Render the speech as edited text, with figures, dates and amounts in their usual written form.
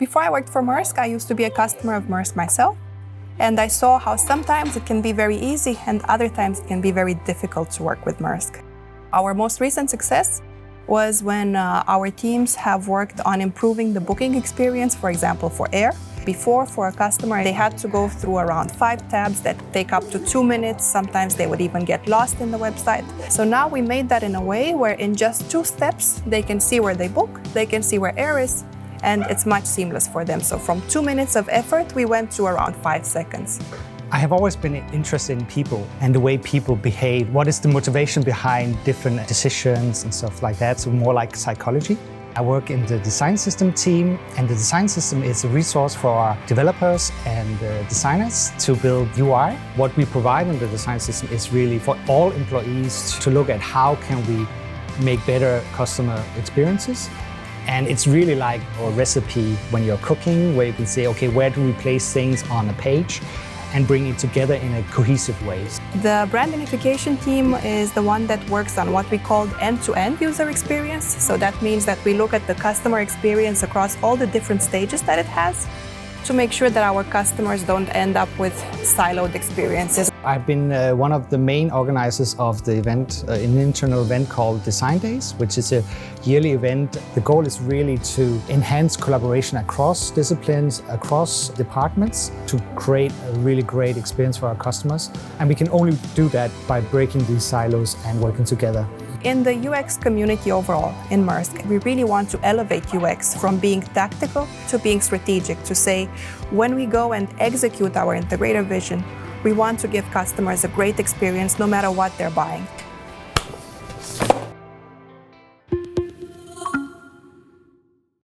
Before I worked for Maersk, I used to be a customer of Maersk myself. And I saw how sometimes it can be very easy and other times it can be very difficult to work with Maersk. Our most recent success was when our teams have worked on improving the booking experience, for example, for air. Before, for a customer, they had to go through around 5 tabs that take up to 2 minutes. Sometimes they would even get lost in the website. So now we made that in a way where in just 2 steps, they can see where they book, they can see where air is, and it's much seamless for them. So from 2 minutes of effort, we went to around 5 seconds. I have always been interested in people and the way people behave. What is the motivation behind different decisions and stuff like that? So more like psychology. I work in the design system team, and the design system is a resource for our developers and designers to build UI. What we provide in the design system is really for all employees to look at how can we make better customer experiences. And it's really like a recipe when you're cooking, where you can say, okay, where do we place things on a page and bring it together in a cohesive way. The brand unification team is the one that works on what we call end-to-end user experience. So that means that we look at the customer experience across all the different stages that it has to make sure that our customers don't end up with siloed experiences. I've been one of the main organizers of the event, an internal event called Design Days, which is a yearly event. The goal is really to enhance collaboration across disciplines, across departments, to create a really great experience for our customers. And we can only do that by breaking these silos and working together. In the UX community overall in Maersk, we really want to elevate UX from being tactical to being strategic, to say, when we go and execute our integrator vision, we want to give customers a great experience no matter what they're buying.